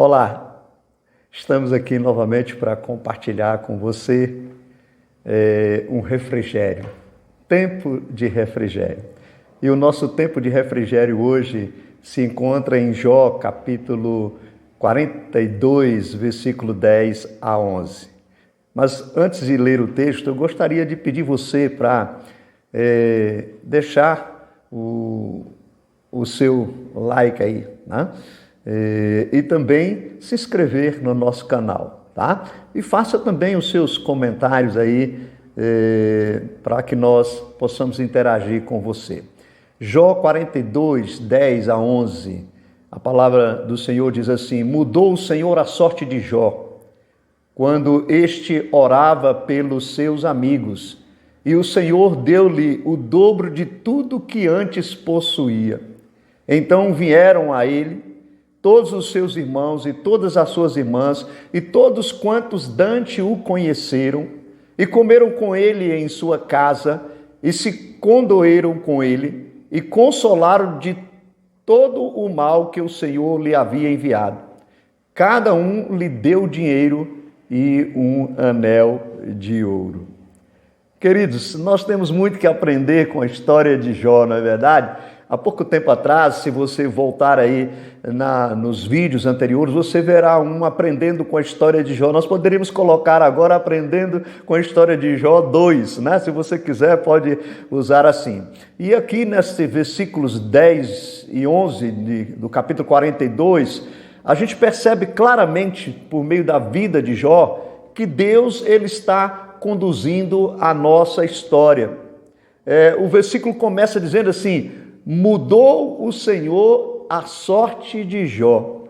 Olá, estamos aqui novamente para compartilhar com você um refrigério, tempo de refrigério. E o nosso tempo de refrigério hoje se encontra em Jó, capítulo 42, versículo 10 a 11. Mas antes de ler o texto, eu gostaria de pedir você para deixar o seu like aí, né? E também se inscrever no nosso canal, tá? E faça também os seus comentários aí para que nós possamos interagir com você. Jó 42, 10 a 11, a palavra do Senhor diz assim: mudou o Senhor a sorte de Jó, quando este orava pelos seus amigos, e o Senhor deu-lhe o dobro de tudo que antes possuía. Então vieram a ele todos os seus irmãos e todas as suas irmãs, e todos quantos dante o conheceram, e comeram com ele em sua casa, e se condoeram com ele, e consolaram de todo o mal que o Senhor lhe havia enviado. Cada um lhe deu dinheiro e um anel de ouro. Queridos, nós temos muito que aprender com a história de Jó, não é verdade? Há pouco tempo atrás, se você voltar aí nos vídeos anteriores, você verá aprendendo com a história de Jó. Nós poderíamos colocar agora aprendendo com a história de Jó 2, né? Se você quiser, pode usar assim. E aqui nesses versículos 10 e 11 do capítulo 42, a gente percebe claramente, por meio da vida de Jó, que Deus ele está conduzindo a nossa história. O versículo começa dizendo assim: mudou o Senhor a sorte de Jó.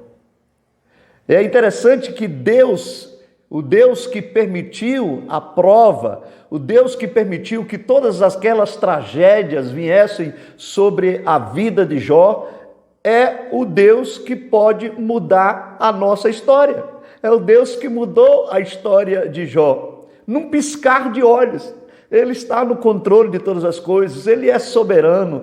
É interessante que Deus, o Deus que permitiu a prova, o Deus que permitiu que todas aquelas tragédias viessem sobre a vida de Jó, é o Deus que pode mudar a nossa história. É o Deus que mudou a história de Jó. Num piscar de olhos. Ele está no controle de todas as coisas, Ele é soberano,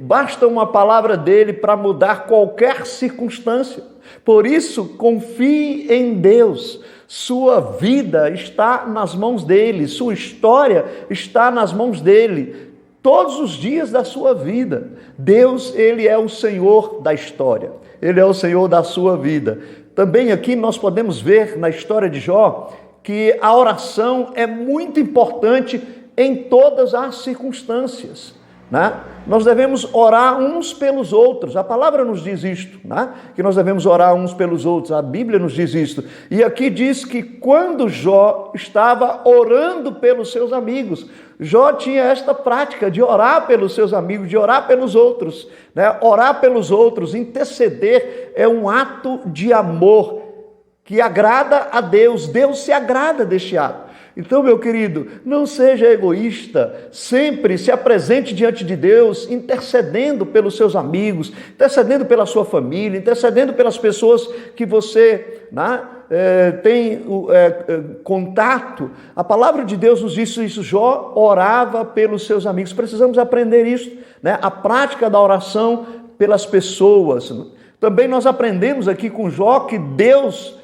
basta uma palavra dEle para mudar qualquer circunstância. Por isso, confie em Deus, sua vida está nas mãos dEle, sua história está nas mãos dEle, todos os dias da sua vida. Deus, Ele é o Senhor da história, Ele é o Senhor da sua vida. Também aqui nós podemos ver na história de Jó, que a oração é muito importante em todas as circunstâncias, né? Nós devemos orar uns pelos outros, a palavra nos diz isto, né? Que nós devemos orar uns pelos outros, a Bíblia nos diz isto. E aqui diz que quando Jó estava orando pelos seus amigos, Jó tinha esta prática de orar pelos seus amigos, de orar pelos outros, né? Orar pelos outros, interceder é um ato de amor que agrada a Deus, Deus se agrada deste ato. Então, meu querido, não seja egoísta, sempre se apresente diante de Deus, intercedendo pelos seus amigos, intercedendo pela sua família, intercedendo pelas pessoas que você tem contato. A palavra de Deus nos diz isso, Jó orava pelos seus amigos. Precisamos aprender isso, né? A prática da oração pelas pessoas. Também nós aprendemos aqui com Jó que Deus,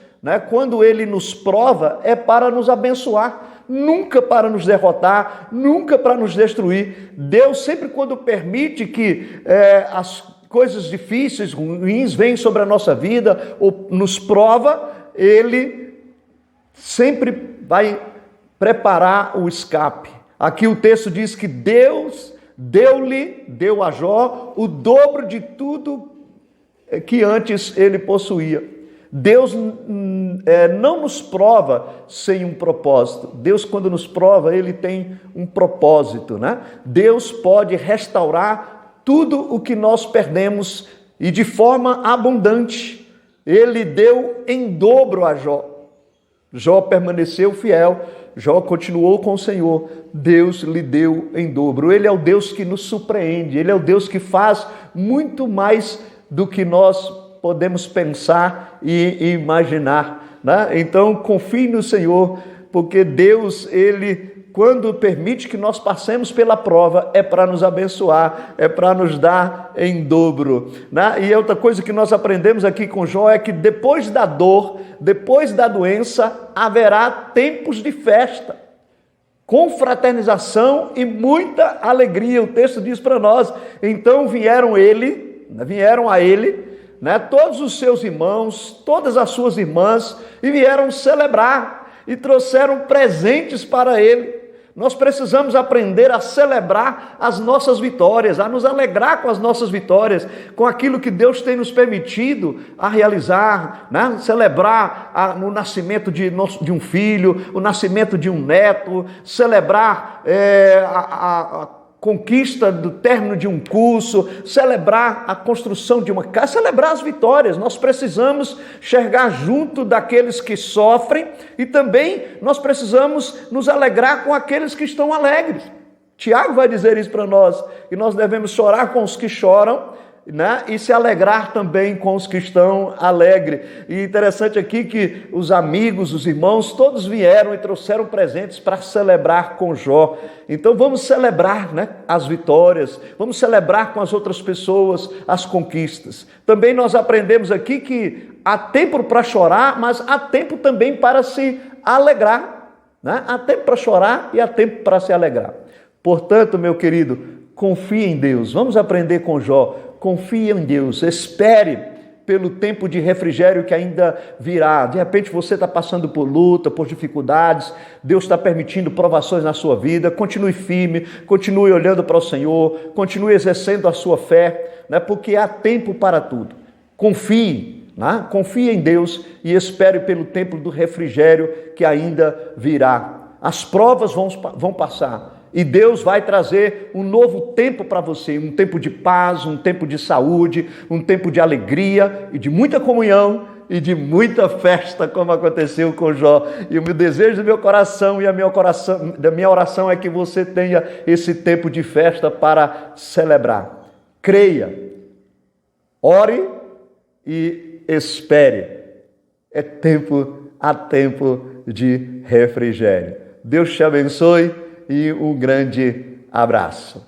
quando Ele nos prova, é para nos abençoar, nunca para nos derrotar, nunca para nos destruir. Deus sempre quando permite que as coisas difíceis, ruins, venham sobre a nossa vida, ou nos prova, Ele sempre vai preparar o escape. Aqui o texto diz que Deus deu a Jó o dobro de tudo que antes ele possuía. Deus não nos prova sem um propósito. Deus, quando nos prova, Ele tem um propósito, né? Deus pode restaurar tudo o que nós perdemos e de forma abundante. Ele deu em dobro a Jó. Jó permaneceu fiel, Jó continuou com o Senhor. Deus lhe deu em dobro. Ele é o Deus que nos surpreende, Ele é o Deus que faz muito mais do que nós podemos pensar e imaginar, né? Então confie no Senhor, porque Deus, Ele quando permite que nós passemos pela prova, é para nos abençoar, é para nos dar em dobro, né? E outra coisa que nós aprendemos aqui com Jó é que depois da dor, depois da doença, haverá tempos de festa, confraternização e muita alegria. O texto diz para nós: então vieram a ele, né, todos os seus irmãos, todas as suas irmãs, e vieram celebrar, e trouxeram presentes para ele. Nós precisamos aprender a celebrar as nossas vitórias, a nos alegrar com as nossas vitórias, com aquilo que Deus tem nos permitido a realizar, né? Celebrar o nascimento de um filho, o nascimento de um neto, celebrar a conquista do término de um curso, celebrar a construção de uma casa, celebrar as vitórias. Nós precisamos chegar junto daqueles que sofrem e também nós precisamos nos alegrar com aqueles que estão alegres. Tiago vai dizer isso para nós, que nós devemos chorar com os que choram, né? E se alegrar também com os que estão alegres. E interessante aqui que os amigos, os irmãos, todos vieram e trouxeram presentes para celebrar com Jó. Então vamos celebrar, né, as vitórias, vamos celebrar com as outras pessoas as conquistas. Também nós aprendemos aqui que há tempo para chorar, mas há tempo também para se alegrar, né? Há tempo para chorar e há tempo para se alegrar. Portanto, meu querido, confie em Deus. Vamos aprender com Jó. Confie em Deus, espere pelo tempo de refrigério que ainda virá. De repente você está passando por luta, por dificuldades, Deus está permitindo provações na sua vida. Continue firme, continue olhando para o Senhor, continue exercendo a sua fé, né? Porque há tempo para tudo. Confie, né? Confie em Deus e espere pelo tempo do refrigério que ainda virá. As provas vão passar. E Deus vai trazer um novo tempo para você, um tempo de paz, um tempo de saúde, um tempo de alegria e de muita comunhão e de muita festa, como aconteceu com Jó. E o meu desejo do meu coração e da minha oração é que você tenha esse tempo de festa para celebrar. Creia, ore e espere. Há tempo de refrigério. Deus te abençoe. E um grande abraço.